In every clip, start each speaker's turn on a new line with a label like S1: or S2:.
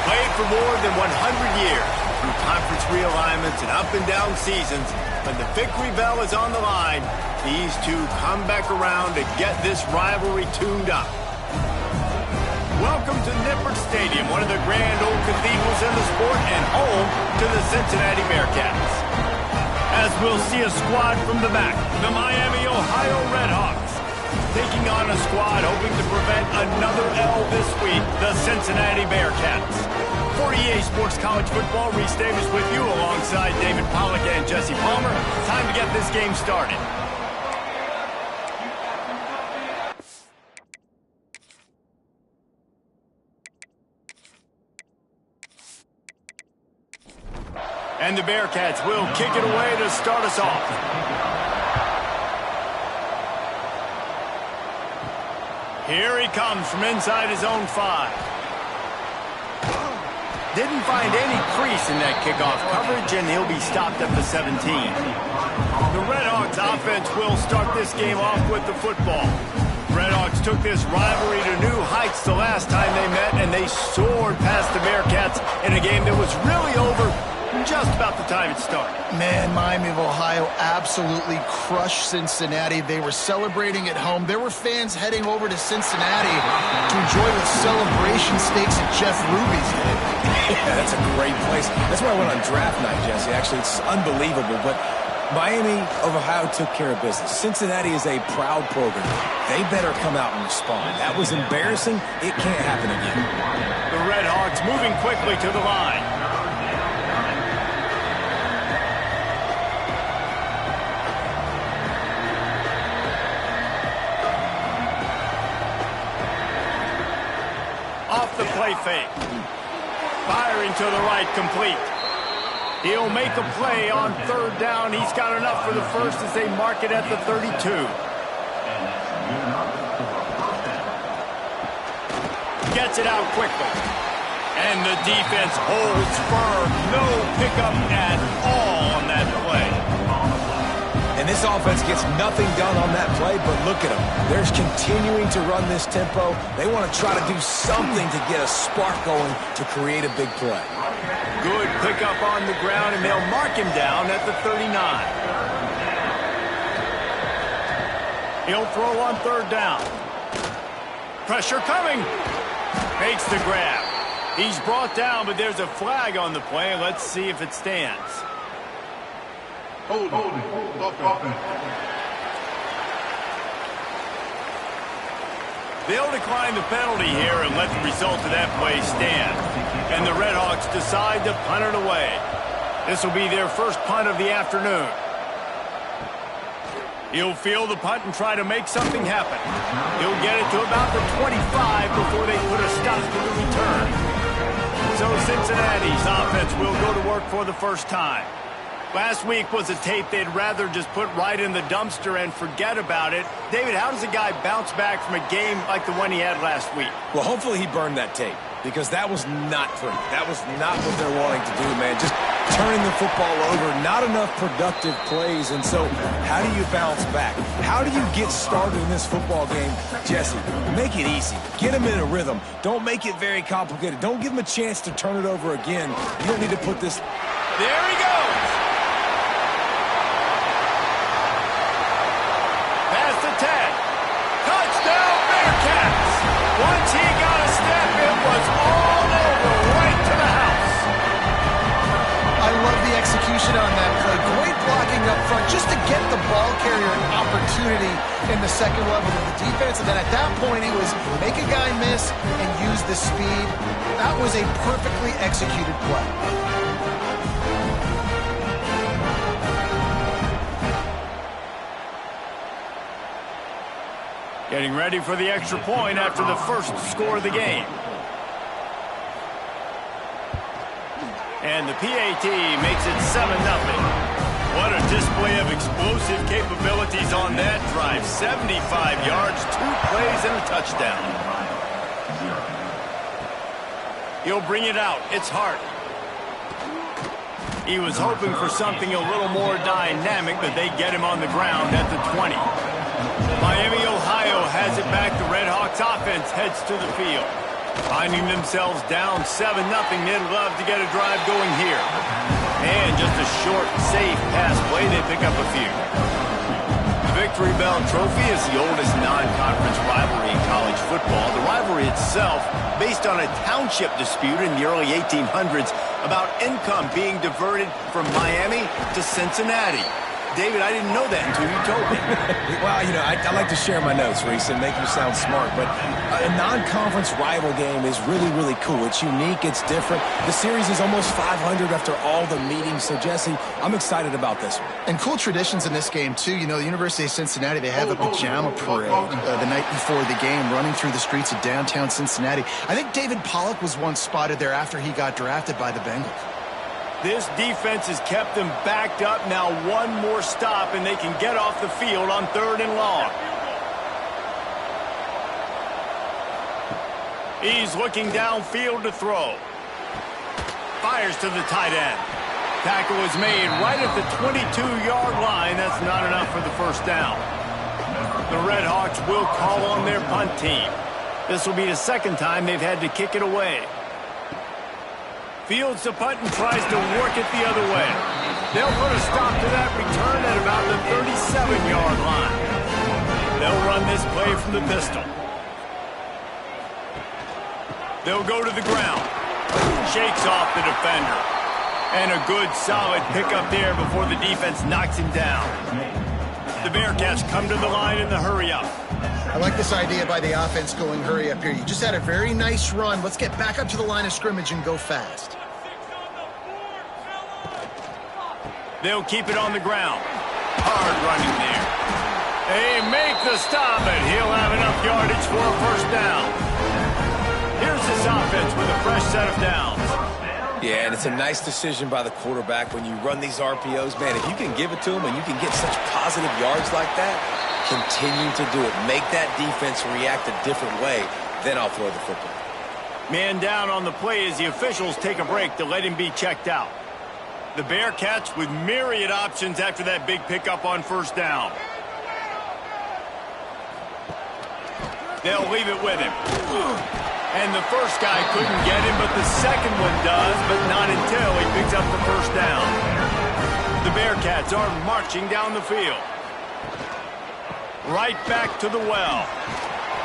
S1: Played for more than 100 years, through conference realignments and up and down seasons, when the victory bell is on the line, these two come back around to get this rivalry tuned up. Welcome to Nippert Stadium, one of the grand old cathedrals in the sport and home to the Cincinnati Bearcats. As we'll see a squad from the back, the Miami, Ohio Redhawks, taking on a squad hoping to prevent another L this week, the Cincinnati Bearcats. For EA Sports College Football, Reese Davis with you alongside David Pollack and Jesse Palmer. Time to get this game started. And the Bearcats will kick it away to start us off. Here he comes from inside his own 5. Didn't find any crease in that kickoff coverage, and he'll be stopped at the 17. The Redhawks offense will start this game off with the football. Redhawks took this rivalry to new heights the last time they met, and they soared past the Bearcats in a game that was really over just about the time it started.
S2: Man, Miami of Ohio absolutely crushed Cincinnati. They were celebrating at home. There were fans heading over to Cincinnati to enjoy the celebration steaks at Jeff Ruby's head.
S3: Yeah, that's a great place. That's where I went on draft night, Jesse. Actually, it's unbelievable, but Miami of Ohio took care of business. Cincinnati is a proud program. They better come out and respond. That was embarrassing. It can't happen again.
S1: The Redhawks moving quickly to the line. Off the play fake. Firing to the right, complete. He'll make a play on 3rd down. He's got enough for the first as they mark it at the 32. Gets it out quickly. And the defense holds firm. No pickup at all on that play.
S3: And this offense gets nothing done on that play, but look at them. They're continuing to run this tempo. They want to try to do something to get a spark going to create a big play.
S1: Good pickup on the ground, and they'll mark him down at the 39. He'll throw on 3rd down. Pressure coming. Makes the grab. He's brought down, but there's a flag on the play. Let's see if it stands.
S4: Hold it.
S1: They'll decline the penalty here and let the result of that play stand. And the Redhawks decide to punt it away. This will be their first punt of the afternoon. He'll field the punt and try to make something happen. He'll get it to about the 25 before they put a stop to the return. So Cincinnati's offense will go to work for the first time. Last week was a tape they'd rather just put right in the dumpster and forget about it. David, how does a guy bounce back from a game like the one he had last week?
S3: Well, hopefully he burned that tape, because that was not pretty. That was not what they're wanting to do, man. Just turning the football over, not enough productive plays. And so how do you bounce back? How do you get started in this football game? Jesse, make it easy. Get him in a rhythm. Don't make it very complicated. Don't give him a chance to turn it over again. You don't need to put this...
S1: There he goes! Past the 10. Touchdown, Bearcats! Once he got a step, it was all over, right to the house.
S2: I love the execution on that play. Great blocking up front just to get the ball carrier an opportunity in the second level of the defense. And then at that point, it was make a guy miss and use the speed. That was a perfectly executed play.
S1: Getting ready for the extra point after the first score of the game. And the PAT makes it 7-0. What a display of explosive capabilities on that drive. 75 yards, 2 plays, and a touchdown. He'll bring it out. It's Hart. He was hoping for something a little more dynamic, but they get him on the ground at the 20. Miami, Ohio has it back. The Redhawks offense heads to the field. Finding themselves down 7-0, they'd love to get a drive going here. And just a short, safe pass play, they pick up a few. The Victory Bell Trophy is the oldest non-conference rivalry in college football. The rivalry itself, based on a township dispute in the early 1800s about income being diverted from Miami to Cincinnati. David, I didn't know that until you told me.
S3: Well, you know, I like to share my notes, Reese, and make you sound smart. But a non-conference rival game is really, really cool. It's unique. It's different. The series is almost 500 after all the meetings. So, Jesse, I'm excited about this one.
S2: And cool traditions in this game, too. You know, the University of Cincinnati, they have a pajama parade the night before the game, running through the streets of downtown Cincinnati. I think David Pollock was once spotted there after he got drafted by the Bengals.
S1: This defense has kept them backed up. Now one more stop, and they can get off the field on 3rd and long. He's looking downfield to throw. Fires to the tight end. Tackle is made right at the 22-yard line. That's not enough for the first down. The Red Hawks will call on their punt team. This will be the second time they've had to kick it away. Fields the punt and tries to work it the other way. They'll put a stop to that return at about the 37-yard line. They'll run this play from the pistol. They'll go to the ground. Shakes off the defender. And a good, solid pickup there before the defense knocks him down. The Bearcats come to the line in the hurry-up.
S2: I like this idea by the offense going hurry up here. You just had a very nice run. Let's get back up to the line of scrimmage and go fast.
S1: They'll keep it on the ground. Hard running there. They make the stop, and he'll have enough yardage for a first down. Here's this offense with a fresh set of downs.
S3: Yeah, and it's a nice decision by the quarterback when you run these RPOs. Man, if you can give it to them and you can get such positive yards like that, continue to do it. Make that defense react a different way, then I'll throw the football.
S1: Man down on the play as the officials take a break to let him be checked out. The Bearcats with myriad options after that big pickup on first down. They'll leave it with him. And the first guy couldn't get him, but the second one does, but not until he picks up the first down. The Bearcats are marching down the field. Right back to the well.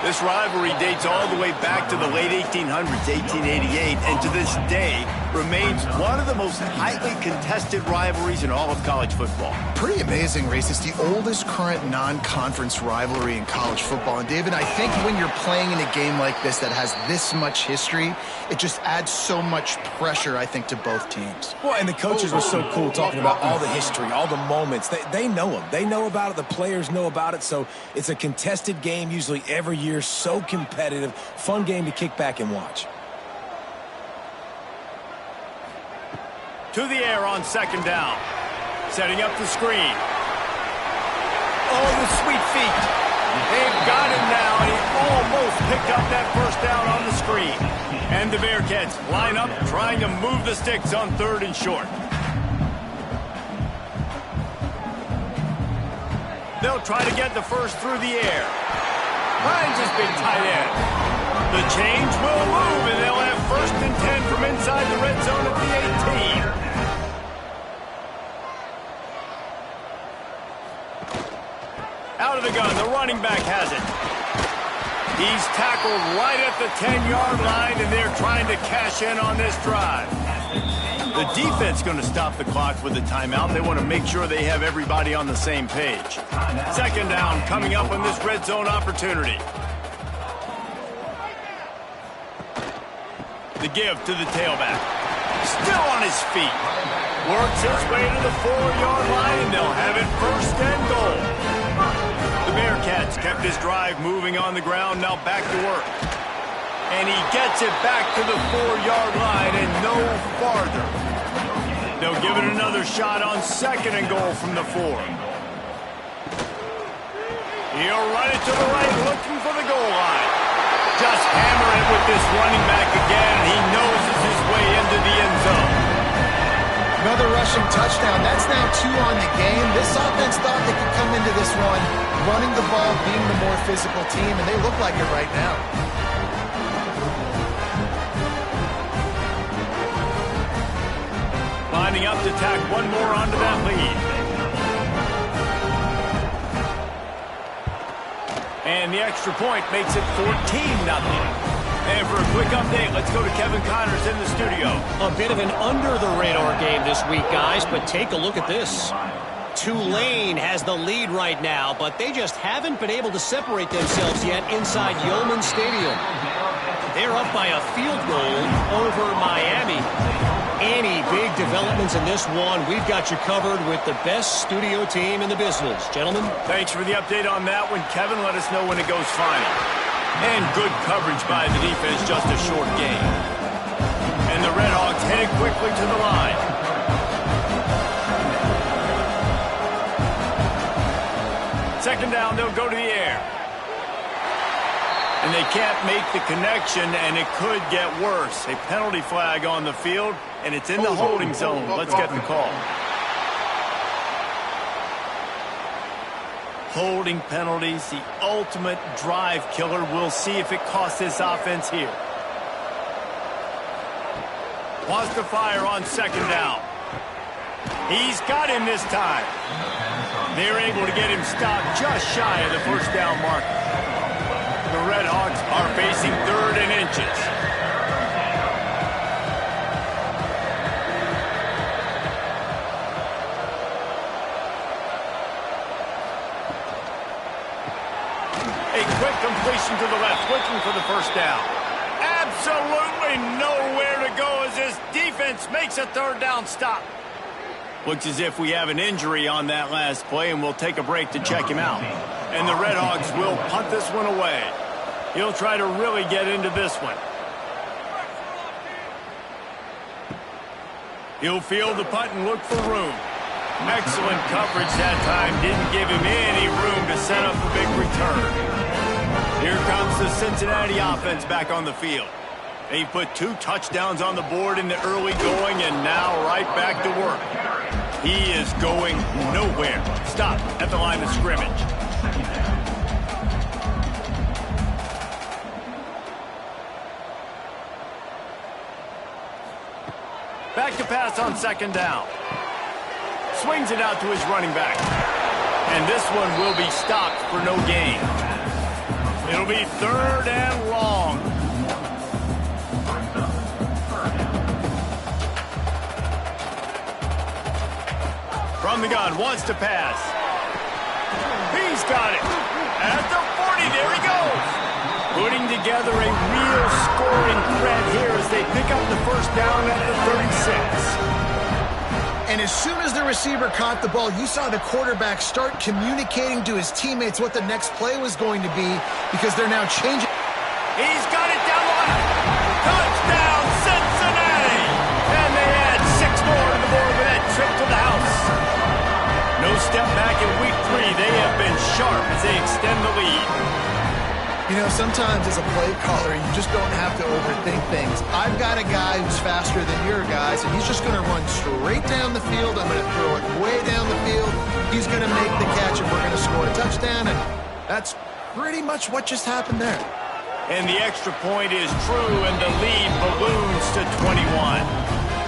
S1: This rivalry dates all the way back to the late 1800s, 1888, and to this day remains one of the most highly contested rivalries in all of college football.
S2: Pretty amazing, Reese. It's the oldest current non-conference rivalry in college football. And, David, I think when you're playing in a game like this that has this much history, it just adds so much pressure, I think, to both teams.
S3: Well, and the coaches were so cool talking about all the history, all the moments. They know them. They know about it. The players know about it. So it's a contested game usually every year. So competitive, fun game to kick back and watch.
S1: To the air on second down. Setting up the screen. Oh, the sweet feet. They've got him now, and he almost picked up that first down on the screen. And the Bearcats line up trying to move the sticks on 3rd and short. They'll try to get the first through the air. Finds his big tight end. The change will move, and they'll have 1st and 10 from inside the red zone at the 18. Out of the gun, the running back has it. He's tackled right at the 10-yard line, and they're trying to cash in on this drive. The defense going to stop the clock with a timeout. They want to make sure they have everybody on the same page. Second down coming up on this red zone opportunity. The give to the tailback. Still on his feet. Works his way to the 4-yard line, and they'll have it 1st and goal. The Bearcats kept this drive moving on the ground, now back to work. And he gets it back to the 4-yard line and no farther. They'll give it another shot on 2nd and goal from the 4. He'll run it to the right, looking for the goal line. Just hammer it with this running back again, and he noses his way into the end zone.
S2: Another rushing touchdown. That's now 2 on the game. This offense thought they could come into this one running the ball, being the more physical team, and they look like it right now.
S1: Lining up to tack one more onto that lead. And the extra point makes it 14-0. And for a quick update, let's go to Kevin Connors in the studio.
S5: A bit of an under-the-radar game this week, guys, but take a look at this. Tulane has the lead right now, but they just haven't been able to separate themselves yet inside Yeoman Stadium. They're up by a field goal over Miami. Any big developments in this one, we've got you covered with the best studio team in the business. Gentlemen?
S1: Thanks for the update on that one, Kevin. Let us know when it goes final. And good coverage by the defense, just a short gain. And the Redhawks headed quickly to the line. Second down, they'll go to the air. And they can't make the connection, and it could get worse. A penalty flag on the field, and it's in the holding zone. Let's get the call. Holding penalties, the ultimate drive killer. We'll see if it costs this offense here. Wants to fire on second down. He's got him this time. They're able to get him stopped just shy of the first down marker. The Redhawks are facing 3rd and inches. A quick completion to the left, looking for the first down. Absolutely nowhere to go as this defense makes a 3rd down stop. Looks as if we have an injury on that last play, and we'll take a break to check him out. And the Redhawks will punt this one away. He'll try to really get into this one. He'll field the punt and look for room. Excellent coverage that time. Didn't give him any room to set up the big return. Here comes the Cincinnati offense back on the field. They put 2 touchdowns on the board in the early going, and now right back to work. He is going nowhere. Stop at the line of scrimmage. Back to pass on second down. Swings it out to his running back. And this one will be stopped for no gain. It'll be 3rd and long. From the gun, wants to pass. He's got it. At the 40, there he goes. Putting together a real scoring threat here as they pick up the first down at the 36.
S2: And as soon as the receiver caught the ball, you saw the quarterback start communicating to his teammates what the next play was going to be because they're now changing.
S1: He's got it down the line. Touchdown, Cincinnati! And they add 6 more to the board with that trip to the house. No step back in week 3. They have been sharp as they extend the lead.
S2: You know, sometimes as a play caller, you just don't have to overthink things. I've got a guy who's faster than your guys, and he's just going to run straight down the field. I'm going to throw it way down the field. He's going to make the catch, and we're going to score a touchdown. And that's pretty much what just happened there.
S1: And the extra point is true, and the lead balloons to 21.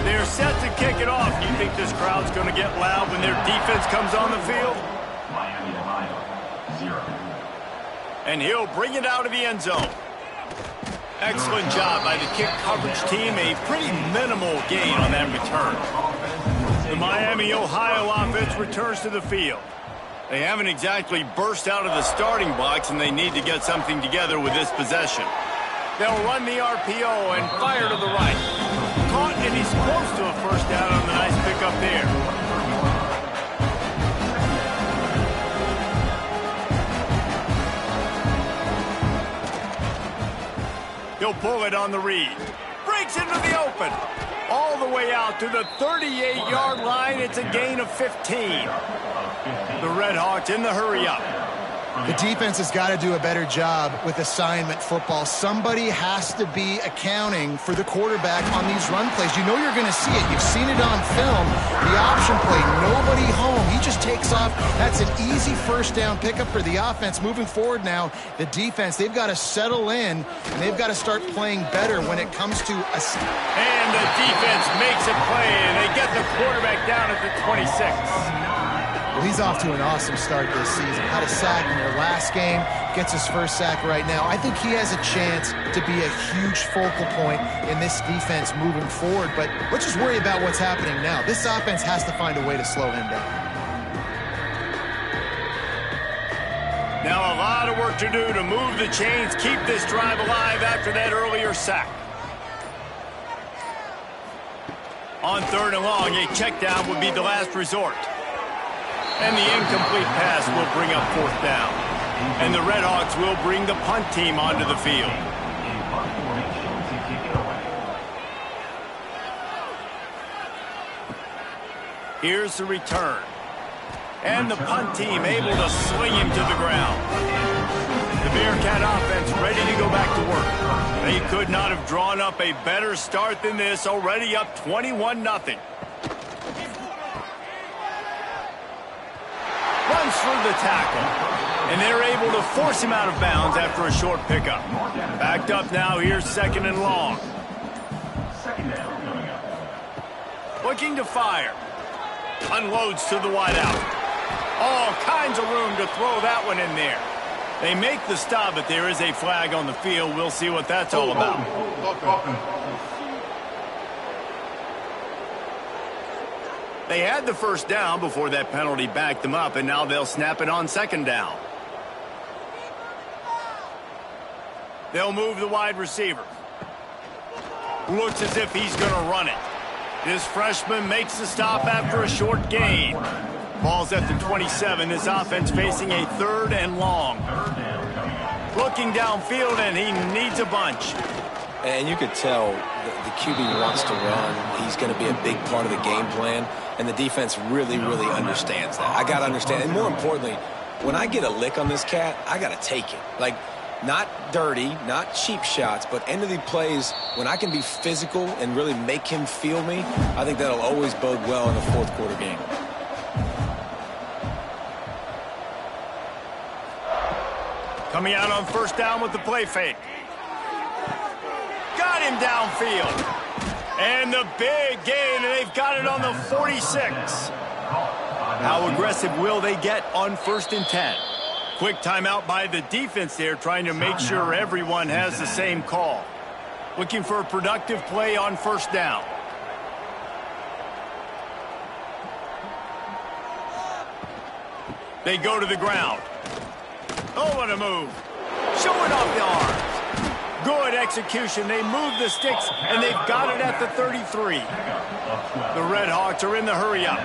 S1: They're set to kick it off. You think this crowd's going to get loud when their defense comes on the field?
S6: Miami, Ohio, 0.
S1: And he'll bring it out of the end zone. Excellent job by the kick coverage team. A pretty minimal gain on that return. The Miami, Ohio offense returns to the field. They haven't exactly burst out of the starting blocks, and they need to get something together with this possession. They'll run the RPO and fire to the right. Caught, and he's close to a first down on the nice pickup there. He'll pull it on the read. Breaks into the open. All the way out to the 38-yard line. It's a gain of 15. The Redhawks in the hurry up.
S2: The defense has got to do a better job with assignment football. Somebody has to be accounting for the quarterback on these run plays. You know you're going to see it. You've seen it on film. The option play, nobody home. He just takes off. That's an easy first down pickup for the offense. Moving forward now, the defense, they've got to settle in, and they've got to start playing better when it comes to a...
S1: And the defense makes a play, and they get the quarterback down at the 26.
S2: Well, he's off to an awesome start this season. Had a sack in their last game, gets his first sack right now. I think he has a chance to be a huge focal point in this defense moving forward, but let's just worry about what's happening now. This offense has to find a way to slow him down.
S1: Now a lot of work to do to move the chains, keep this drive alive after that earlier sack. On 3rd and long, a check down would be the last resort. And the incomplete pass will bring up 4th down. And the Redhawks will bring the punt team onto the field. Here's the return. And the punt team able to sling him to the ground. The Bearcat offense ready to go back to work. They could not have drawn up a better start than this, already up 21-0. Runs through the tackle, and they're able to force him out of bounds after a short pickup. Backed up now, here's 2nd and long. Looking to fire. Unloads to the wideout. All kinds of room to throw that one in there. They make the stop, but there is a flag on the field. We'll see what that's all about. They had the first down before that penalty backed them up, and now they'll snap it on 2nd down. They'll move the wide receiver. Looks as if he's going to run it. This freshman makes the stop after a short gain. Ball's at the 27. This offense facing a 3rd and long. Looking downfield, and he needs a bunch.
S3: And you could tell the QB wants to run. He's going to be a big part of the game plan. And the defense really, really understands that. I got to understand. And more importantly, when I get a lick on this cat, I got to take it. Like, not dirty, not cheap shots, but end of the plays, when I can be physical and really make him feel me, I think that'll always bode well in the 4th quarter game.
S1: Coming out on 1st down with the play fake. Got him downfield. And the big gain, and they've got it on the 46. How aggressive will they get on 1st and 10? Quick timeout by the defense there, trying to make sure everyone has the same call. Looking for a productive play on 1st down. They go to the ground. Oh, what a move. Showing off the arms. Good execution. They move the sticks, and they've got it at the 33. The Redhawks are in the hurry-up.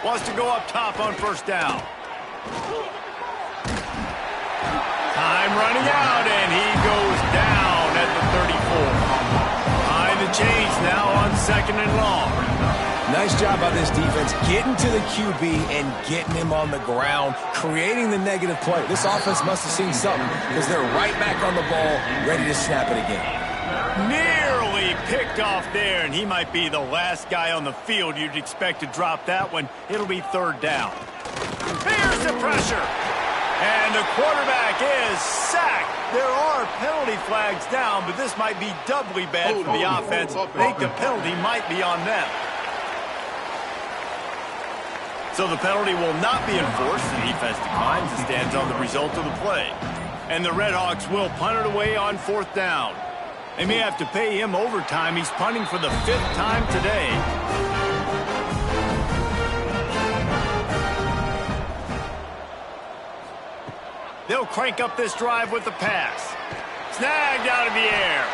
S1: Wants to go up top on 1st down. Time running out, and he goes down at the 34. Behind the chains now on 2nd and long.
S3: Nice job by this defense getting to the QB and getting him on the ground, creating the negative play. This offense must have seen something because they're right back on the ball, ready to snap it again.
S1: Nearly picked off there, and he might be the last guy on the field you'd expect to drop that one. It'll be 3rd down. Here's the pressure. And the quarterback is sacked. There are penalty flags down, but this might be doubly bad for the offense. I think the penalty might be on them. So the penalty will not be enforced. The defense declines and stands on the result of the play. And the Redhawks will punt it away on 4th down. They may have to pay him overtime. He's punting for the 5th time today. They'll crank up this drive with the pass. Snagged out of the air.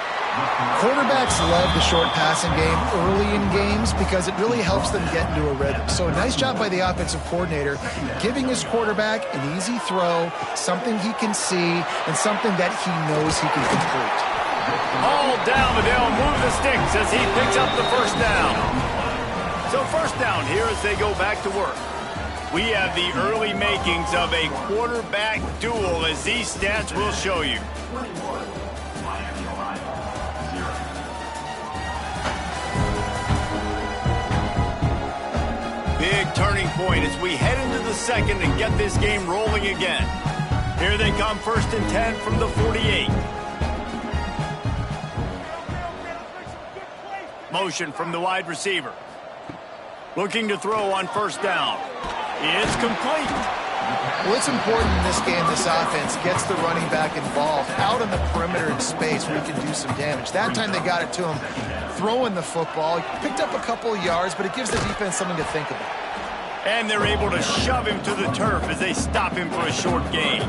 S2: Quarterbacks love the short passing game early in games because it really helps them get into a rhythm. So nice job by the offensive coordinator giving his quarterback an easy throw, something he can see, and something that he knows he can complete.
S1: All down, but they'll move the sticks as he picks up the first down. So first down here as they go back to work. We have the early makings of a quarterback duel, as these stats will show you. Big turning point as we head into the second and get this game rolling again. Here they come, 1st and 10 from the 48. Motion from the wide receiver. Looking to throw on first down. It's complete.
S2: Well, it's important in this game, this offense gets the running back involved out on the perimeter in space where he can do some damage. That time they got it to him throwing the football. He picked up a couple of yards, but it gives the defense something to think about.
S1: And they're able to shove him to the turf as they stop him for a short gain.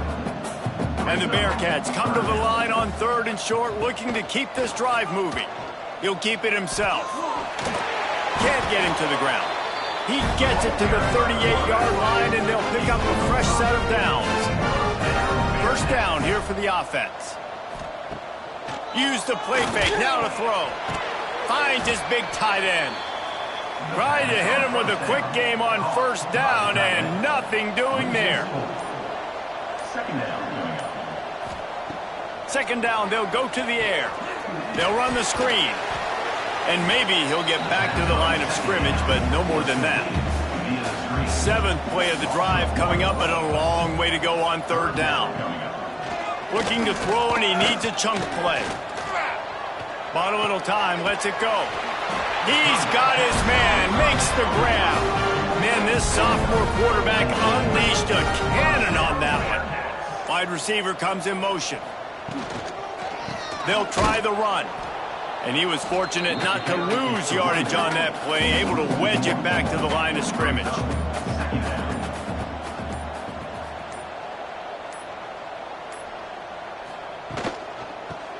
S1: And the Bearcats come to the line on 3rd and short, looking to keep this drive moving. He'll keep it himself. Can't get him to the ground. He gets it to the 38-yard line, and they'll pick up a fresh set of downs. First down here for the offense. Use the play fake, now to throw. Finds his big tight end. Tried to hit him with a quick game on first down, and nothing doing there. Second down, they'll go to the air. They'll run the screen. And maybe he'll get back to the line of scrimmage, but no more than that. 7th play of the drive coming up, but a long way to go on 3rd down. Looking to throw, and he needs a chunk play. Bought a little time, lets it go. He's got his man, makes the grab. Man, this sophomore quarterback unleashed a cannon on that one. Wide receiver comes in motion. They'll try the run. And he was fortunate not to lose yardage on that play, able to wedge it back to the line of scrimmage.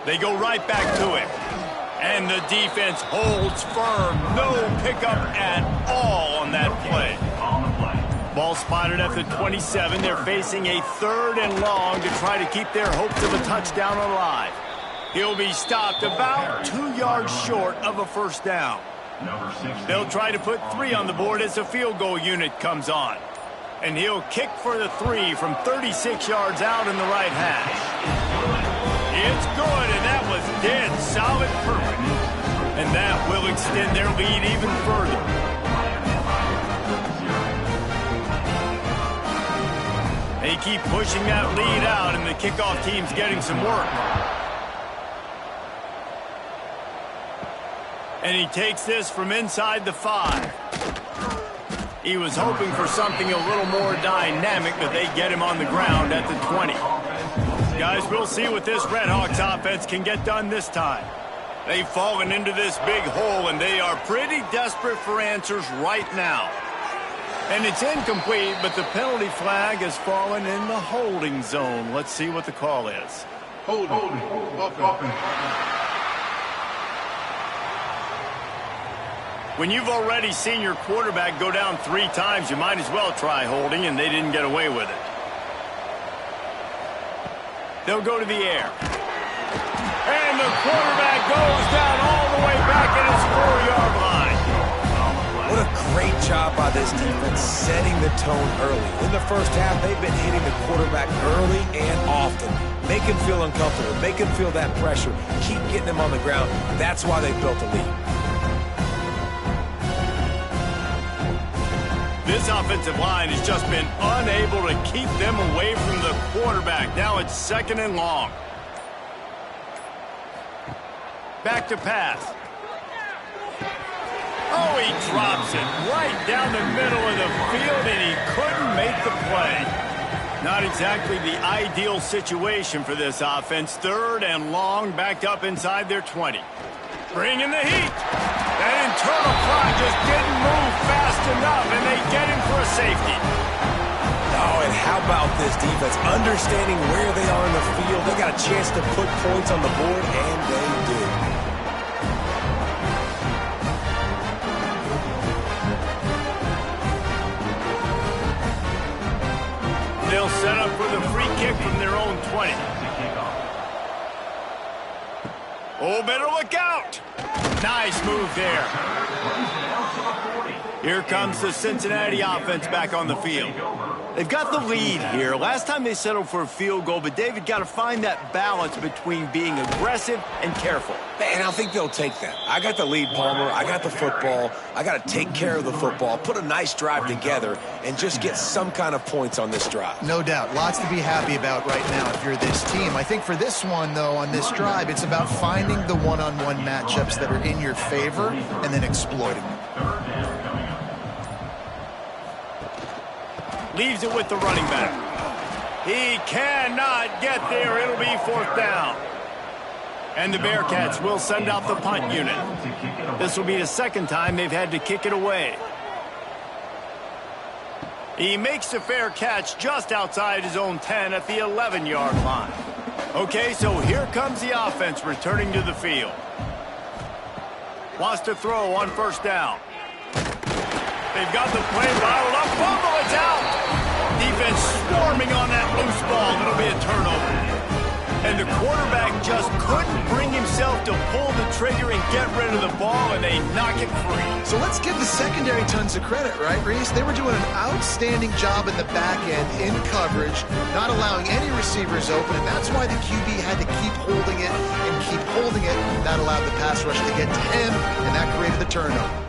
S1: They go right back to it. And the defense holds firm. No pickup at all on that play. Ball spotted at the 27. They're facing a 3rd and long to try to keep their hopes of a touchdown alive. He'll be stopped about 2 yards short of a first down. They'll try to put 3 on the board as the field goal unit comes on. And he'll kick for the 3 from 36 yards out in the right hash. It's good, and that was dead solid perfect. And that will extend their lead even further. They keep pushing that lead out, and the kickoff team's getting some work. And he takes this from inside the 5. He was hoping for something a little more dynamic, but they get him on the ground at the 20. Guys, we'll see what this Redhawks offense can get done this time. They've fallen into this big hole, and they are pretty desperate for answers right now. And it's incomplete, but the penalty flag has fallen in the holding zone. Let's see what the call is.
S4: Holding. Offense.
S1: When you've already seen your quarterback go down 3 times, you might as well try holding, and they didn't get away with it. They'll go to the air. And the quarterback goes down all the way back at his 4-yard line.
S3: What a great job by this defense setting the tone early. In the first half, they've been hitting the quarterback early and often. Make him feel uncomfortable. Make him feel that pressure. Keep getting him on the ground. That's why they built a lead.
S1: This offensive line has just been unable to keep them away from the quarterback. Now it's 2nd and long. Back to pass. Oh, he drops it right down the middle of the field, and he couldn't make the play. Not exactly the ideal situation for this offense. 3rd and long, backed up inside their 20. Bringing the heat. That internal clock just didn't move fast enough, and they get him for a safety.
S3: Oh, and how about this defense? Understanding where they are in the field. They got a chance to put points on the board, and they do.
S1: They'll set up for the free kick from their own 20. Oh, better look out. Nice move there. Here comes the Cincinnati offense back on the field. They've got the lead here. Last time they settled for a field goal, but David got to find that balance between being aggressive and careful.
S3: And I think they'll take that. I got the lead, Palmer. I got the football. I got to take care of the football, put a nice drive together, and just get some kind of points on this drive.
S2: No doubt. Lots to be happy about right now if you're this team. I think for this one, though, on this drive, it's about finding the one-on-one matchups that are in your favor and then exploiting them.
S1: Leaves it with the running back. He cannot get there. It'll be 4th down. And the Bearcats will send out the punt unit. This will be the second time they've had to kick it away. He makes a fair catch just outside his own 10 at the 11-yard line. Okay, so here comes the offense returning to the field. Wants to throw on 1st down. They've got the play bottled up. Fumble, it's out. Defense swarming on that loose ball. It'll be a turnover. And the quarterback just couldn't bring himself to pull the trigger and get rid of the ball, and they knock it free.
S2: So let's give the secondary tons of credit, right, Reese? They were doing an outstanding job in the back end in coverage, not allowing any receivers open, and that's why the QB had to keep holding it and keep holding it. That allowed the pass rush to get to him, and that created the turnover.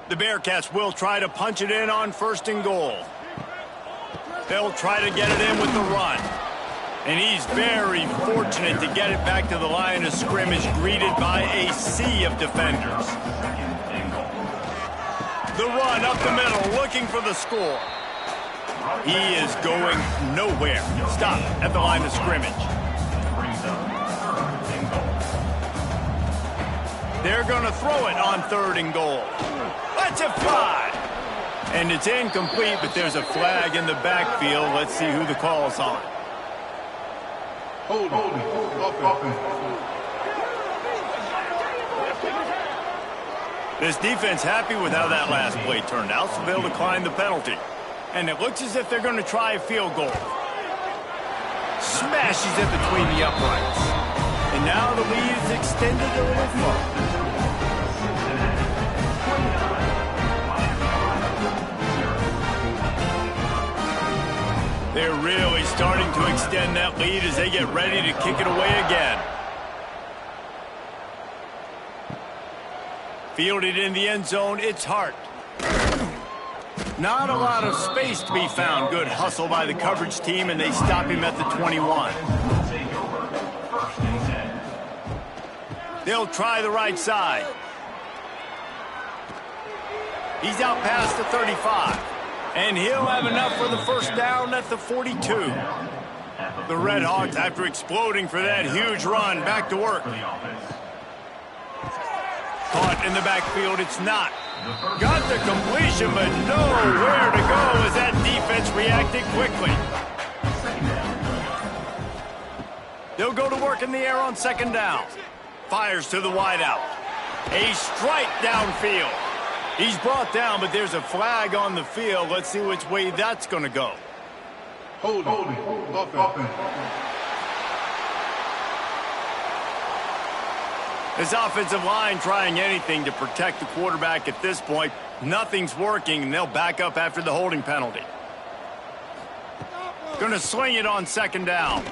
S1: The Bearcats will try to punch it in on 1st and goal. They'll try to get it in with the run. And he's very fortunate to get it back to the line of scrimmage, greeted by a sea of defenders. The run up the middle, looking for the score. He is going nowhere. Stop at the line of scrimmage. They're going to throw it on 3rd and goal. Let's it fly. And it's incomplete, but there's a flag in the backfield. Let's see who the call's on.
S4: Hold offense.
S1: This defense happy with how that last play turned out, so they'll decline the penalty. And it looks as if they're going to try a field goal. Smashes it between the uprights. And now the lead is extended a little further. They're really starting to extend that lead as they get ready to kick it away again. Fielded in the end zone, it's Hart. Not a lot of space to be found. Good hustle by the coverage team, and they stop him at the 21. They'll try the right side. He's out past the 35. And he'll have enough for the 1st down at the 42. The Red Hawks, after exploding for that huge run, back to work. Caught in the backfield, it's not. Got the completion, but nowhere to go as that defense reacted quickly. They'll go to work in the air on 2nd down. Fires to the wideout. A strike downfield. He's brought down, but there's a flag on the field. Let's see which way that's going to go.
S4: Hold offense.
S1: This offensive line trying anything to protect the quarterback at this point. Nothing's working, and they'll back up after the holding penalty. Going to swing it on 2nd down.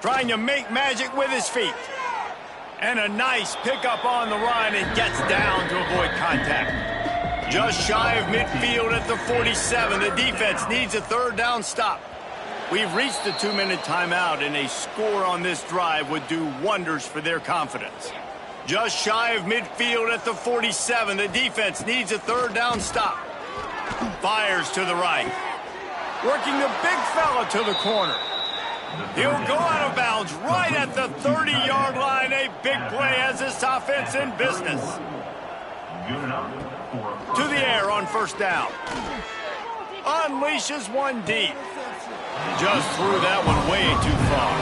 S1: Trying to make magic with his feet. And a nice pickup on the run and gets down to avoid contact. Just shy of midfield at the 47. The defense needs a 3rd down stop. We've reached the 2-minute timeout, and a score on this drive would do wonders for their confidence. Just shy of midfield at the 47. The defense needs a 3rd down stop. Fires to the right. Working the big fella to the corner. He'll go out of bounds right at the 30-yard line. A big play has this offense in business. To the air on 1st down. Unleashes one deep. Just threw that one way too far.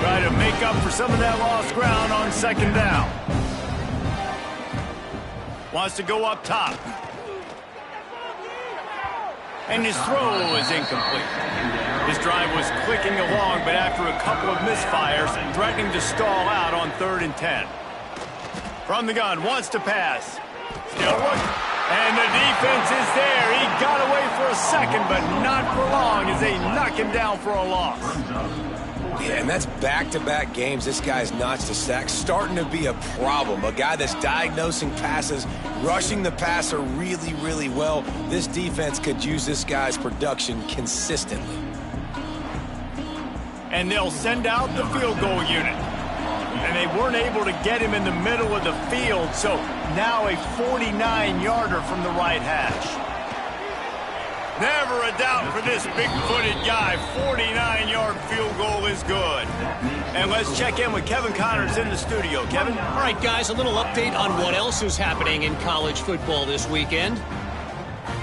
S1: Try to make up for some of that lost ground on 2nd down. Wants to go up top. And his throw is incomplete. This drive was clicking along, but after a couple of misfires, threatening to stall out on 3rd and 10. From the gun, wants to pass. Still looking. And the defense is there. He got away for a second, but not for long as they knock him down for a loss.
S3: Yeah, and that's back-to-back games this guy's notched a sack. Starting to be a problem. A guy that's diagnosing passes, rushing the passer really, really well. This defense could use this guy's production consistently.
S1: And they'll send out the field goal unit. And they weren't able to get him in the middle of the field, so now a 49-yarder from the right hash. Never a doubt for this big-footed guy. 49-yard field goal is good. And let's check in with Kevin Connors in the studio. Kevin?
S5: All right, guys, a little update on what else is happening in college football this weekend.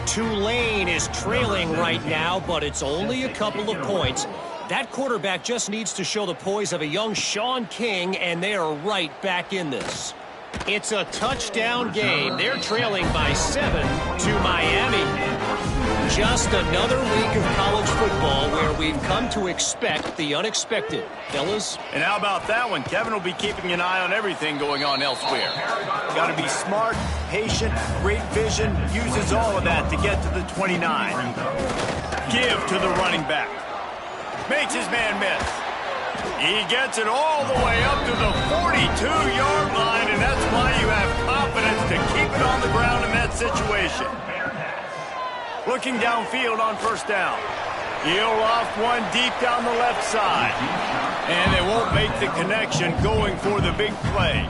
S5: Tulane is trailing right now, but it's only a couple of points. That quarterback just needs to show the poise of a young Sean King, and they are right back in this. It's a touchdown game. They're trailing by 7 to Miami. Just another week of college football where we've come to expect the unexpected. Fellas?
S1: And how about that one? Kevin will be keeping an eye on everything going on elsewhere. Got to be smart, patient, great vision, uses all of that to get to the 29. Give to the running back. Makes his man miss. He gets it all the way up to the 42-yard line, and that's why you have confidence to keep it on the ground in that situation. Looking downfield on 1st down. He'll loft one deep down the left side. And they won't make the connection going for the big play.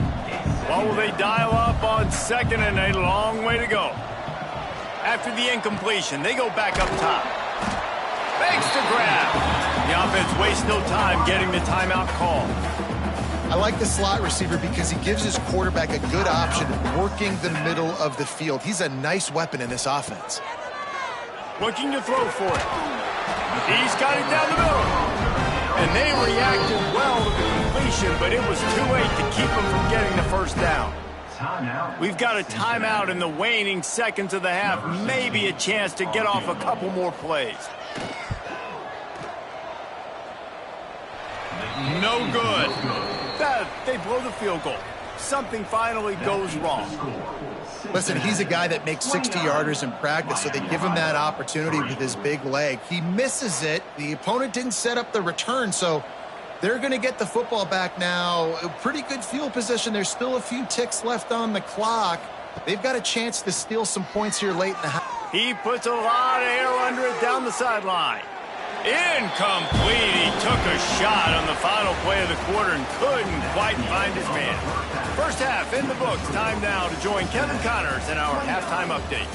S1: Well, will they dial up on 2nd and a long way to go? After the incompletion, they go back up top. Makes the grab. The offense wastes no time getting the timeout call.
S2: I like the slot receiver because he gives his quarterback a good option working the middle of the field. He's a nice weapon in this offense.
S1: Looking to throw for it. He's got it down the middle. And they reacted well to the completion, but it was too late to keep them from getting the 1st down. We've got a timeout in the waning seconds of the half. Maybe a chance to get off a couple more plays. No good. They blow the field goal. Something finally goes wrong.
S2: Listen, he's a guy that makes 60-yarders in practice, so they give him that opportunity with his big leg. He misses it. The opponent didn't set up the return, so they're going to get the football back now. A pretty good field position. There's still a few ticks left on the clock. They've got a chance to steal some points here late in the half.
S1: He puts a lot of air under it down the sideline. Incomplete. He took a shot on the final play of the quarter and couldn't quite find his man. 1st half in the books. Time now to join Kevin Connors in our halftime update.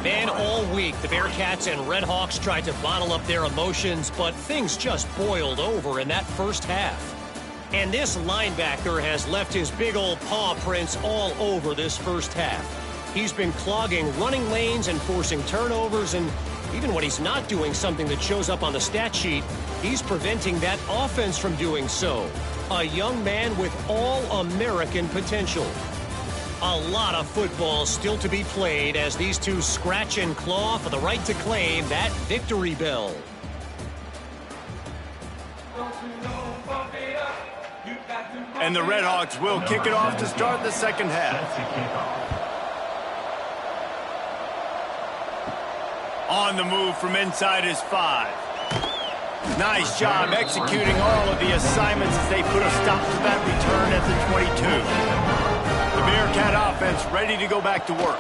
S5: Man, all week, the Bearcats and Redhawks tried to bottle up their emotions, but things just boiled over in that 1st half. And this linebacker has left his big old paw prints all over this 1st half. He's been clogging running lanes and forcing turnovers, and even when he's not doing something that shows up on the stat sheet, he's preventing that offense from doing so. A young man with all-American potential. A lot of football still to be played as these two scratch and claw for the right to claim that victory bell.
S1: And the Redhawks will kick it off to start the 2nd half. On the move from inside his 5. Nice job executing all of the assignments as they put a stop to that return at the 22. The Bearcat offense ready to go back to work.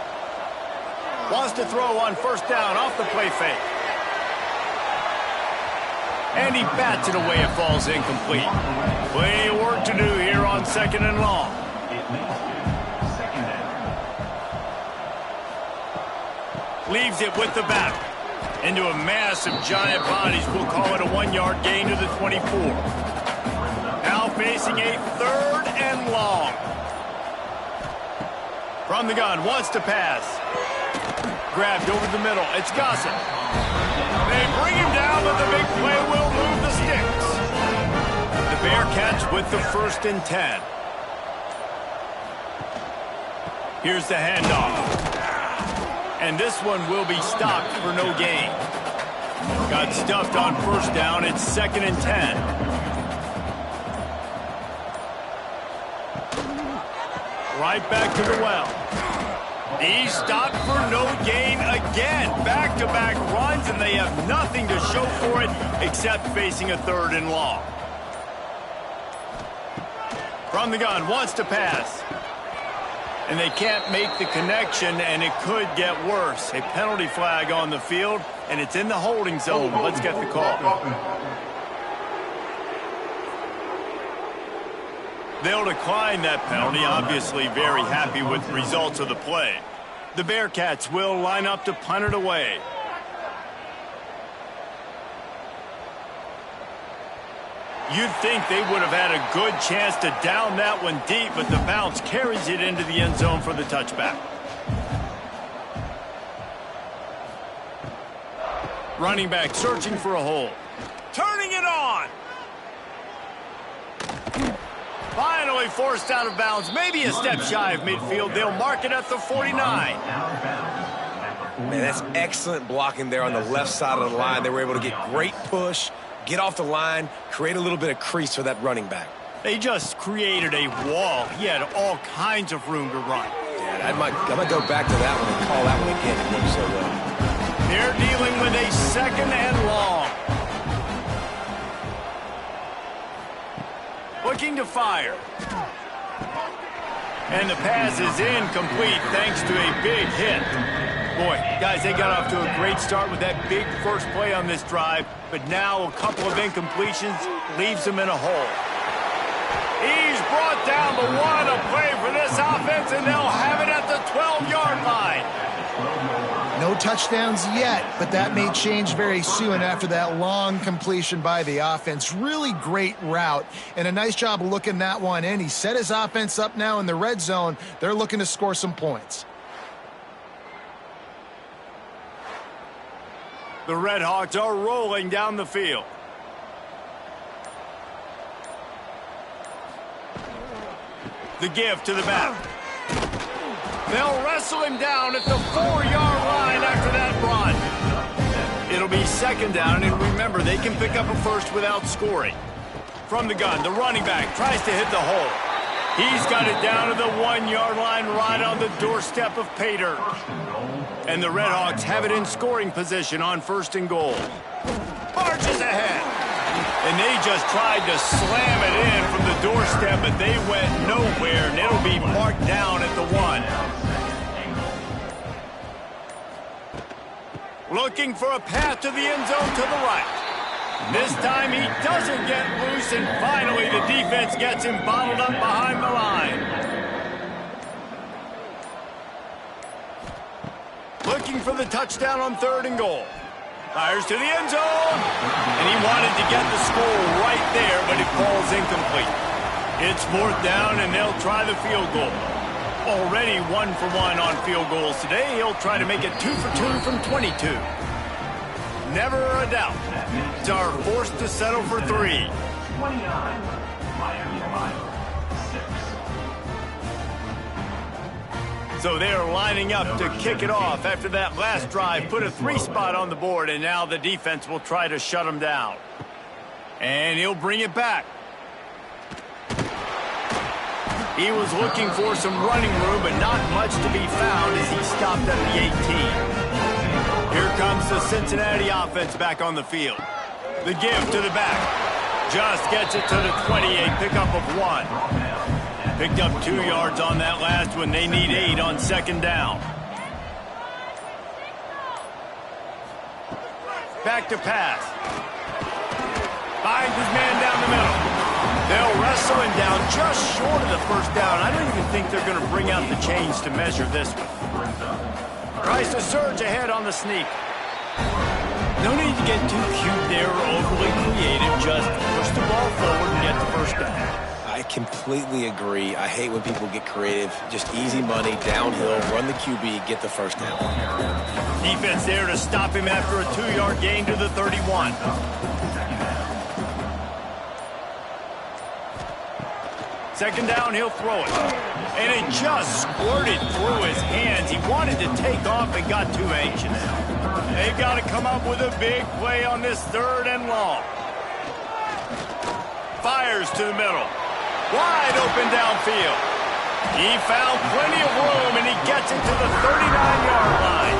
S1: Wants to throw on 1st down off the play fake. And he bats it away. It falls incomplete. Plenty of work to do here on 2nd and long. Leaves it with the back. Into a mass of giant bodies. We'll call it a 1-yard gain to the 24. Now facing a 3rd and long. From the gun, wants to pass. Grabbed over the middle. It's Gossett. They bring him down, but the big play will move the sticks. The Bearcats with the 1st and 10. Here's the handoff. And this one will be stopped for no gain. Got stuffed on first down. It's 2nd and 10. Right back to the well. He's stopped for no gain again. Back-to-back runs, and they have nothing to show for it except facing a 3rd and long. From the gun, wants to pass. And they can't make the connection, and it could get worse. A penalty flag on the field, and it's in the holding zone. Let's get the call. They'll decline that penalty, obviously very happy with the results of the play. The Bearcats will line up to punt it away. You'd think they would have had a good chance to down that one deep, but the bounce carries it into the end zone for the touchback. Running back searching for a hole. Turning it on. Finally forced out of bounds. Maybe a step shy of midfield. They'll mark it at the 49.
S3: Man, that's excellent blocking there on the left side of the line. They were able to get great push, get off the line, create a little bit of crease for that running back.
S1: They just created a wall. He had all kinds of room to run.
S3: Yeah, I might go back to that one and call that one again. It worked so well.
S1: They're dealing with a 2nd and long. Looking to fire. And the pass is incomplete thanks to a big hit. Boy, guys, they got off to a great start with that big first play on this drive, but now a couple of incompletions leaves them in a hole. He's brought down, but what a play for this offense, and they'll have it at the 12-yard line.
S2: No touchdowns yet, but that may change very soon after that long completion by the offense. Really great route, and a nice job of looking that one in. He set his offense up now in the red zone. They're looking to score some points.
S1: The Red Hawks are rolling down the field. The give to the back. They'll wrestle him down at the 4-yard line after that run. It'll be 2nd down, and remember, they can pick up a first without scoring. From the gun, the running back tries to hit the hole. He's got it down to the 1-yard line right on the doorstep of pay dirt. And the Red Hawks have it in scoring position on 1st and goal. Marches ahead. And they just tried to slam it in from the doorstep, but they went nowhere, and it'll be marked down at the 1. Looking for a path to the end zone to the right. This time he doesn't get loose, and finally the defense gets him bottled up behind the line. Looking for the touchdown on 3rd and goal. Fires to the end zone, and he wanted to get the score right there, but it falls incomplete. It's 4th down, and they'll try the field goal. Already 1 for 1 on field goals today. He'll try to make it 2 for 2 from 22. Never a doubt. It's our forced to settle for 3.
S6: 29, Miami, Ohio, 6.
S1: So they're lining up to kick it off after that last drive. Put a 3 spot on the board, and now the defense will try to shut them down. And he'll bring it back. He was looking for some running room, but not much to be found as he stopped at the 18. Here comes the Cincinnati offense back on the field. The give to the back. Just gets it to the 28, pickup of 1. Picked up 2 yards on that last one. They need 8 on 2nd down. Back to pass. Finds his man down the middle. They'll wrestle him down just short of the 1st down. I don't even think they're going to bring out the chains to measure this one. Tries to surge ahead on the sneak. No need to get too cute there or overly creative. Just push the ball forward and get the 1st down.
S3: I completely agree. I hate when people get creative. Just easy money, downhill, run the QB, get the 1st down.
S1: Defense there to stop him after a 2-yard gain to the 31. Second down, he'll throw it. And it just squirted through his hands. He wanted to take off and got too anxious. They've got to come up with a big play on this 3rd and long. Fires to the middle. Wide open downfield. He found plenty of room, and he gets it to the 39-yard line.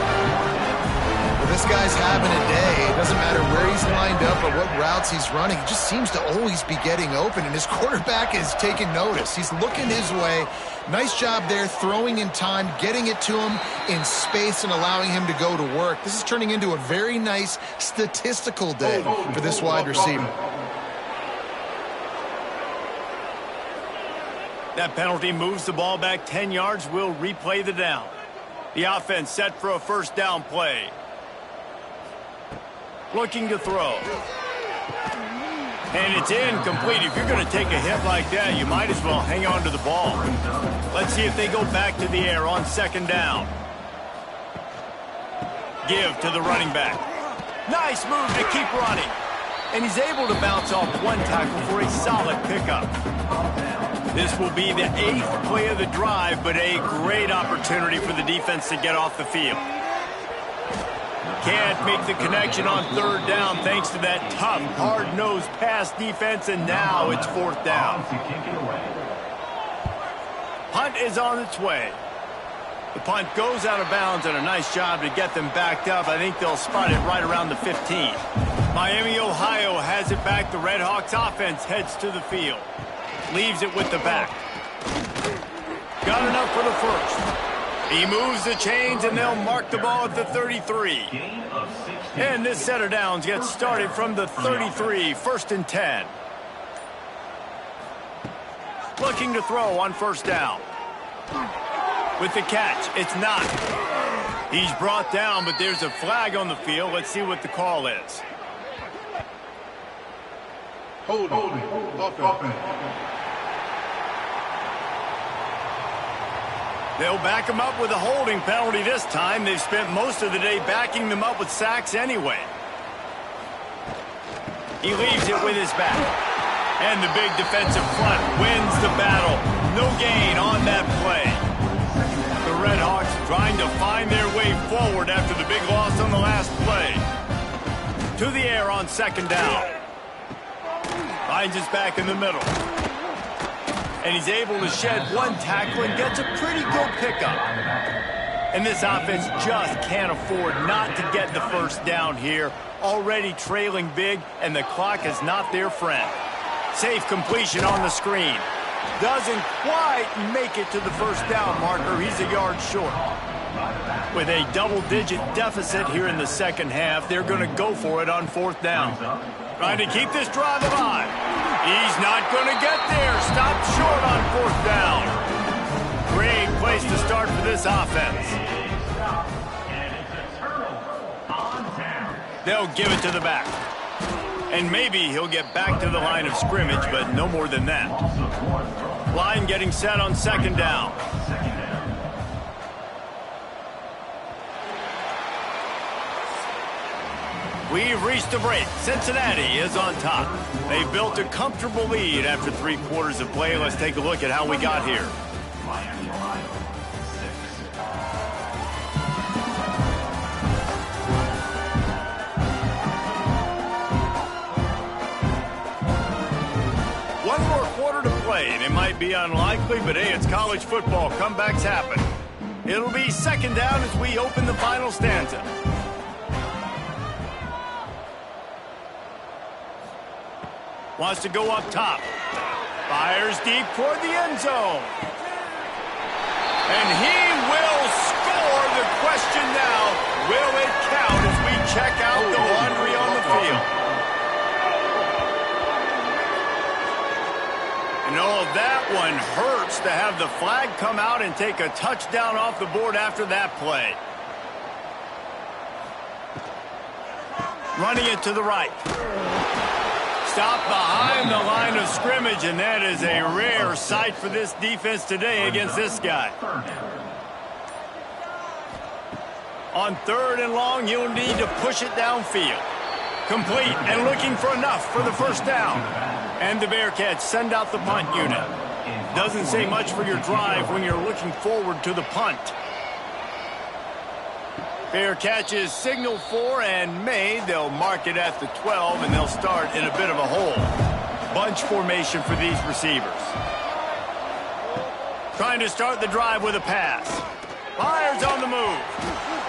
S2: Well, this guy's having a day. It doesn't matter where he's lined up or what routes he's running. He just seems to always be getting open, and his quarterback is taking notice. He's looking his way. Nice job there, throwing in time, getting it to him in space and allowing him to go to work. This is turning into a very nice statistical day for this wide receiver.
S1: That penalty moves the ball back 10 yards. We'll replay the down. The offense set for a 1st down play. Looking to throw. And it's incomplete. If you're going to take a hit like that, you might as well hang on to the ball. Let's see if they go back to the air on 2nd down. Give to the running back. Nice move to keep running. And he's able to bounce off 1 tackle for a solid pickup. This will be the 8th play of the drive, but a great opportunity for the defense to get off the field. Can't make the connection on 3rd down thanks to that tough, hard-nosed pass defense, and now it's 4th down. Punt is on its way. The punt goes out of bounds, and a nice job to get them backed up. I think they'll spot it right around the 15. Miami, Ohio has it back. The Redhawks offense heads to the field. Leaves it with the back. Got enough for the 1st. He moves the chains, and they'll mark the ball at the 33. And this set of downs gets started from the 33, 1st and 10. Looking to throw on 1st down. With the catch, it's not. He's brought down, but there's a flag on the field. Let's see what the call is.
S4: Holding. Offense.
S1: They'll back him up with a holding penalty this time. They've spent most of the day backing them up with sacks anyway. He leaves it with his back. And the big defensive front wins the battle. No gain on that play. The Redhawks trying to find their way forward after the big loss on the last play. To the air on 2nd down. Finds his back in the middle. And he's able to shed 1 tackle and gets a pretty good pickup. And this offense just can't afford not to get the 1st down here. Already trailing big, and the clock is not their friend. Safe completion on the screen. Doesn't quite make it to the 1st down marker. He's a yard short. With a double-digit deficit here in the 2nd half, they're going to go for it on 4th down. Trying to keep this drive alive. He's not going to get there. Stopped short on 4th down. Great place to start for this offense. They'll give it to the back. And maybe he'll get back to the line of scrimmage, but no more than that. Line getting set on 2nd down. We've reached the break. Cincinnati is on top. They built a comfortable lead after 3 quarters of play. Let's take a look at how we got here.
S6: Miami, Ohio, 6.
S1: One more quarter to play, and it might be unlikely, but hey, it's college football. Comebacks happen. It'll be 2nd down as we open the final stanza. Wants to go up top. Fires deep toward the end zone. And he will score. The question now, will it count as we check out the laundry on the field? And oh, that one hurts to have the flag come out and take a touchdown off the board after that play. Running it to the right. Stopped behind the line of scrimmage, and that is a rare sight for this defense today against this guy. On 3rd and long, you'll need to push it downfield. Complete and looking for enough for the 1st down. And the Bearcats send out the punt unit. Doesn't say much for your drive when you're looking forward to the punt. Bearcats is signaled for and made. They'll mark it at the 12, and they'll start in a bit of a hole. Bunch formation for these receivers. Trying to start the drive with a pass. Fires on the move.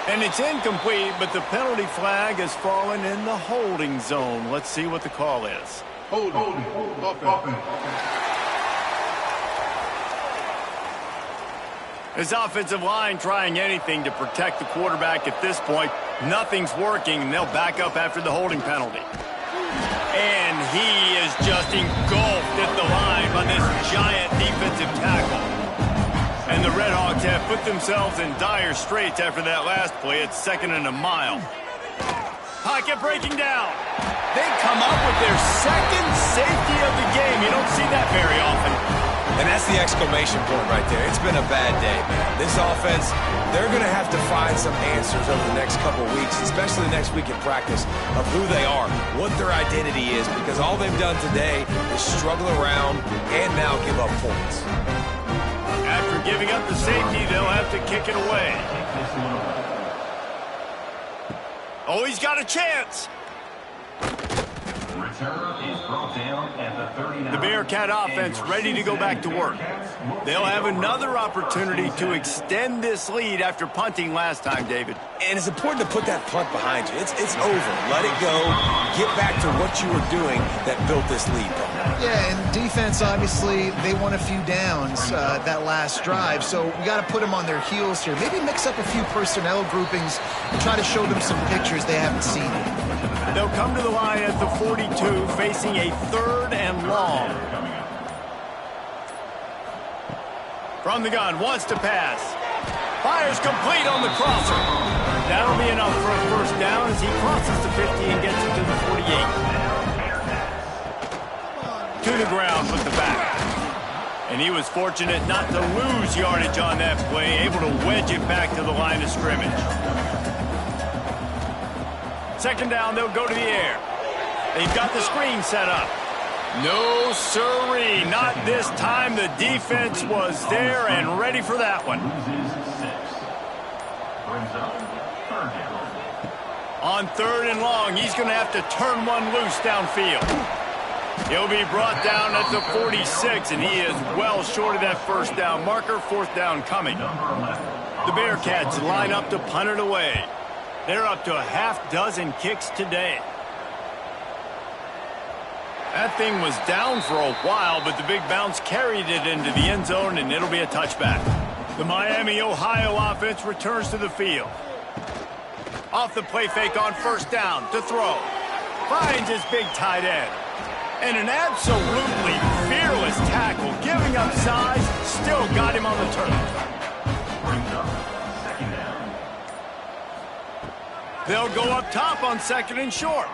S1: And it's incomplete, but the penalty flag has fallen in the holding zone. Let's see what the call is.
S4: Holding. Offense.
S1: His offensive line trying anything to protect the quarterback at this point. Nothing's working, and they'll back up after the holding penalty. And he is just engulfed at the line by this giant defensive tackle. And the Redhawks have put themselves in dire straits after that last play. It's 2nd and a mile. Pocket breaking down. They come up with their second safety of the game. You don't see that very often.
S3: And that's the exclamation point right there. It's been a bad day, man. This offense, they're going to have to find some answers over the next couple weeks, especially next week in practice, of who they are, what their identity is, because all they've done today is struggle around and now give up points.
S1: After giving up the safety, they'll have to kick it away. Oh, he's got a chance. The Bearcat offense ready to go back to work. They'll have another opportunity to extend this lead after punting last time, David.
S3: And it's important to put that punt behind you. It's over. Let it go. Get back to what you were doing that built this lead.
S2: Yeah, and defense, obviously, they won a few downs that last drive, so we got to put them on their heels here. Maybe mix up a few personnel groupings and try to show them some pictures they haven't seen.
S1: They'll come to the line at the 42, facing a 3rd and long. From the gun, wants to pass. Fires complete on the crosser. That'll be enough for a 1st down as he crosses the 50 and gets it to the 48. To the ground with the back. And he was fortunate not to lose yardage on that play, able to wedge it back to the line of scrimmage. 2nd down, they'll go to the air. They've got the screen set up. No siree, not this time. The defense was there and ready for that one. On 3rd and long, he's going to have to turn one loose downfield. He'll be brought down at the 46, and he is well short of that 1st down marker. 4th down coming. The Bearcats line up to punt it away. They're up to a half-dozen kicks today. That thing was down for a while, but the big bounce carried it into the end zone, and it'll be a touchback. The Miami, Ohio offense returns to the field. Off the play fake on 1st down to throw. Finds his big tight end. And an absolutely fearless tackle, giving up size, still got him on the turf. They'll go up top on 2nd and short.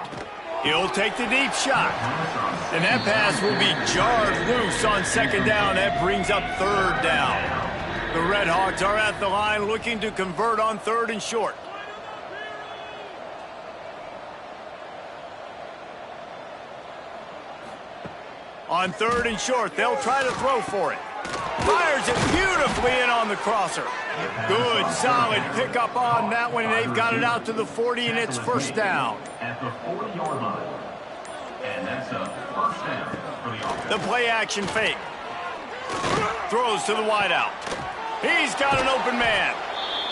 S1: He'll take the deep shot. And that pass will be jarred loose on 2nd down. That brings up 3rd down. The Redhawks are at the line looking to convert on 3rd and short. On 3rd and short, they'll try to throw for it. Fires it beautifully in on the crosser. Good, solid pickup on that one, and they've got it out to the 40, and it's 1st down.
S6: At the 40-yard line. And that's a 1st down for the offense.
S1: The play action fake. Throws to the wideout. He's got an open man.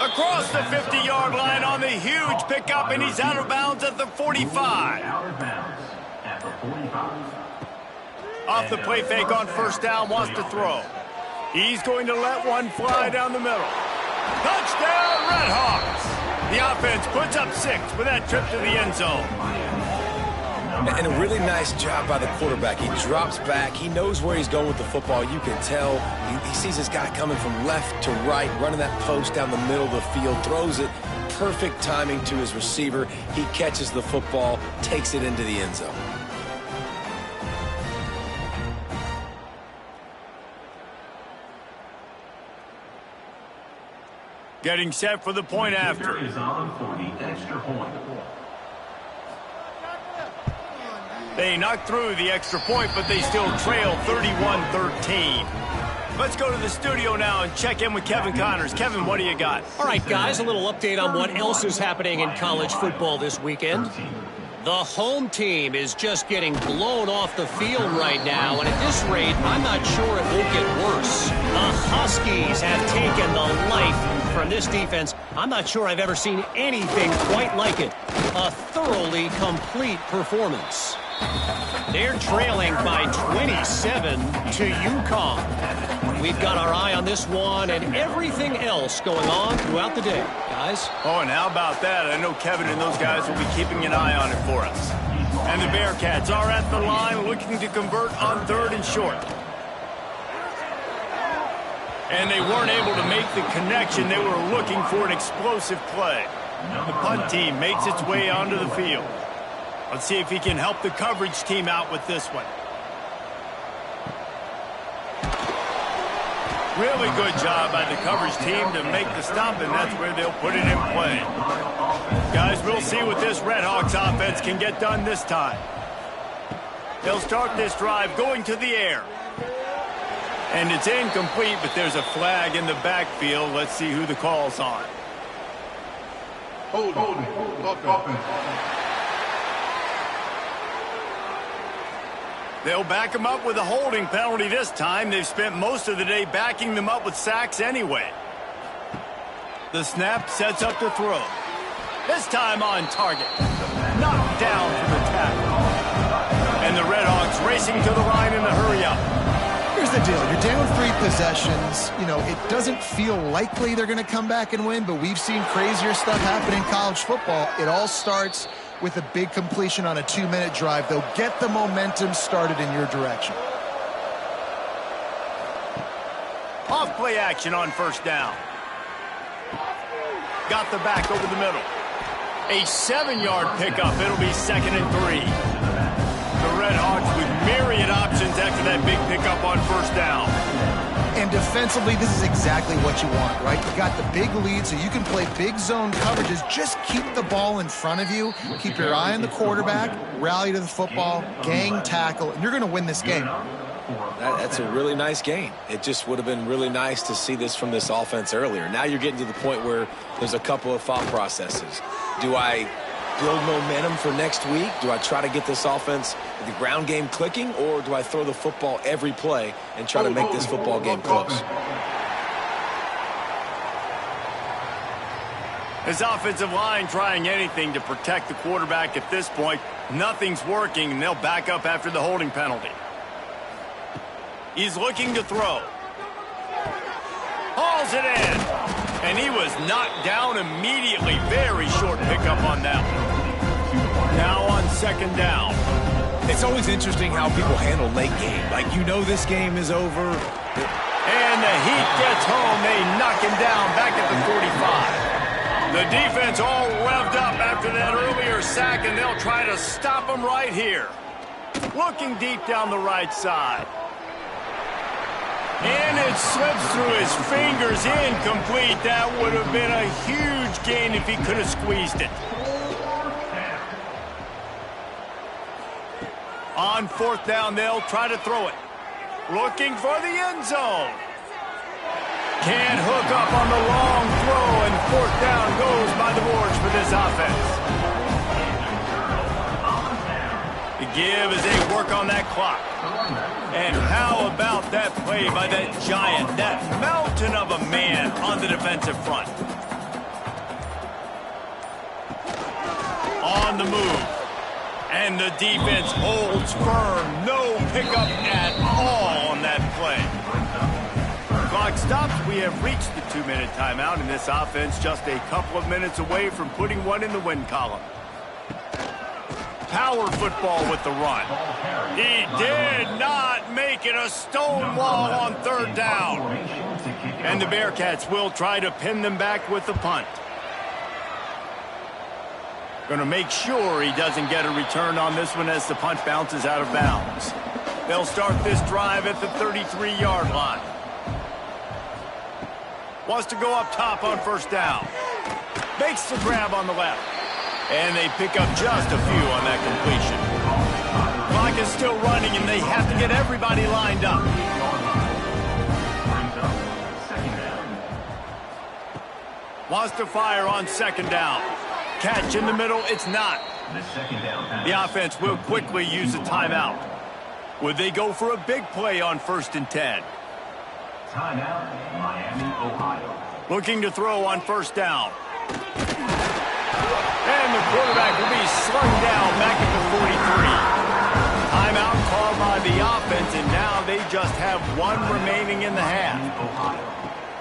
S1: Across the 50-yard line on the huge pickup, and he's out of bounds at the 45.
S6: Out of bounds at the 45.
S1: Off the play fake on 1st down, wants to throw. He's going to let one fly down the middle. Touchdown, Redhawks! The offense puts up 6 with that trip to the end zone.
S3: And a really nice job by the quarterback. He drops back. He knows where he's going with the football. You can tell. He sees this guy coming from left to right, running that post down the middle of the field, throws it. Perfect timing to his receiver. He catches the football, takes it into the end zone.
S1: Getting set for the point after.
S6: Is on for the extra point.
S1: They knocked through the extra point, but they still trail 31-13. Let's go to the studio now and check in with Kevin Connors. Kevin, what do you got?
S5: All right, guys, a little update on what else is happening in college football this weekend. The home team is just getting blown off the field right now, and at this rate, I'm not sure it won't get worse. The Huskies have taken the life from this defense. I'm not sure I've ever seen anything quite like it. A thoroughly complete performance. They're trailing by 27 to UConn. We've got our eye on this one and everything else going on throughout the day, guys.
S1: Oh, and how about that? I know Kevin and those guys will be keeping an eye on it for us. And the Bearcats are at the line looking to convert on 3rd and short. And they weren't able to make the connection. They were looking for an explosive play. The punt team makes its way onto the field. Let's see if he can help the coverage team out with this one. Really good job by the coverage team to make the stop, and that's where they'll put it in play. Guys, we'll see what this Redhawks offense can get done this time. They'll start this drive going to the air. And it's incomplete, but there's a flag in the backfield. Let's see who the call's on.
S4: Hold offense.
S1: They'll back them up with a holding penalty this time. They've spent most of the day backing them up with sacks anyway. The snap sets up the throw. This time on target. Knocked down for the tackle. And the Redhawks racing to the line in a hurry up.
S2: Here's the deal. You're down 3 possessions. You know, it doesn't feel likely they're going to come back and win, but we've seen crazier stuff happen in college football. It all starts with a big completion on a 2-minute drive. They'll get the momentum started in your direction.
S1: Off play action on 1st down. Got the back over the middle. A 7-yard pickup. It'll be 2nd and 3. The Redhawks with myriad options after that big pickup on 1st down.
S2: And defensively, this is exactly what you want, right? You got the big lead, so you can play big zone coverages. Just keep the ball in front of you. Keep your eye on the quarterback. Rally to the football. Gang tackle. And you're going to win this game.
S3: That's a really nice game. It just would have been really nice to see this from this offense earlier. Now you're getting to the point where there's a couple of thought processes. Do I build momentum for next week? Do I try to get this offense, the ground game clicking, or do I throw the football every play and try to make this football game close?
S1: His offensive line trying anything to protect the quarterback at this point. Nothing's working, and they'll back up after the holding penalty. He's looking to throw. Hauls it in. And he was knocked down immediately. Very short pickup on that one. Now on 2nd down.
S3: It's always interesting how people handle late game. Like, you know this game is over.
S1: And the heat gets home. They knock him down back at the 45. The defense all revved up after that earlier sack, and they'll try to stop him right here. Looking deep down the right side. And it slips through his fingers, incomplete. That would have been a huge gain if he could have squeezed it. On 4th down, they'll try to throw it. Looking for the end zone. Can't hook up on the long throw, and 4th down goes by the boards for this offense. The give as they work on that clock. And how about that play by that giant, that mountain of a man on the defensive front? On the move. And the defense holds firm. No pickup at all on that play. Clock stops. We have reached the 2-minute timeout, and this offense just a couple of minutes away from putting one in the win column. Power football with the run. He did not make it. A stone wall on 3rd down. And the Bearcats will try to pin them back with the punt. Going to make sure he doesn't get a return on this one as the punt bounces out of bounds. They'll start this drive at the 33-yard line. Wants to go up top on 1st down. Makes the grab on the left. And they pick up just a few on that completion. Clock is still running, and they have to get everybody lined up. Wants to fire on second down. Catch in the middle, it's not.
S6: The second down pass.
S1: The offense will quickly use a timeout. Would they go for a big play on 1st and 10?
S6: Timeout, Miami, Ohio.
S1: Looking to throw on 1st down. And the quarterback will be slung down back at the 43. Timeout called by the offense, and now they just have one remaining in the half.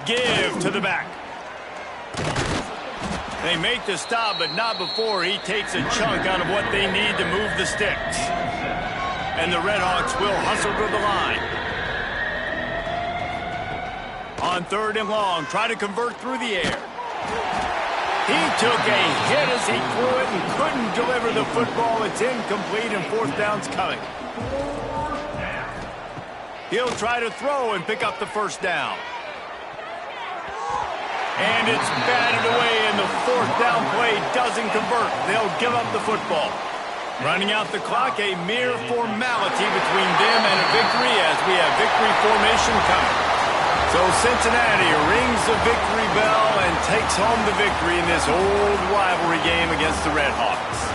S1: Give to the back. They make the stop, but not before he takes a chunk out of what they need to move the sticks. And the Redhawks will hustle to the line. On 3rd and long, try to convert through the air. He took a hit as he threw it and couldn't deliver the football. It's incomplete and 4th down's coming. He'll try to throw and pick up the 1st down. And it's batted away, and the 4th down play doesn't convert. They'll give up the football. Running out the clock, a mere formality between them and a victory as we have victory formation coming. So Cincinnati rings the victory bell and takes home the victory in this old rivalry game against the Redhawks.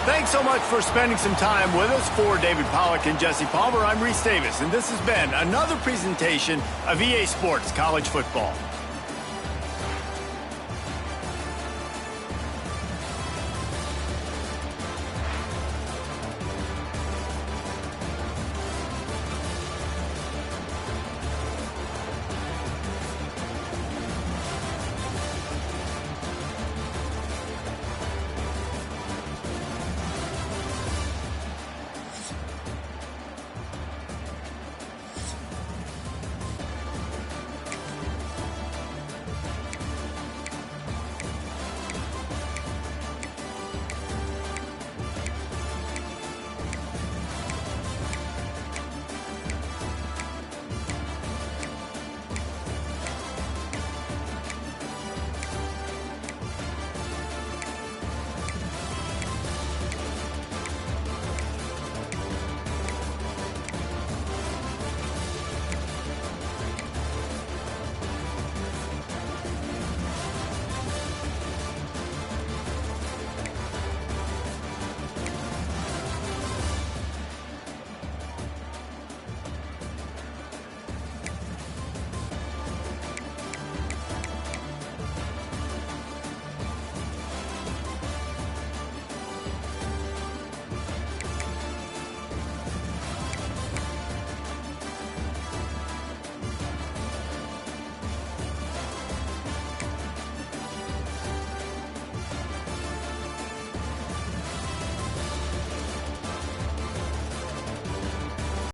S1: Thanks so much for spending some time with us. For David Pollack and Jesse Palmer, I'm Reese Davis, and this has been another presentation of EA Sports College Football.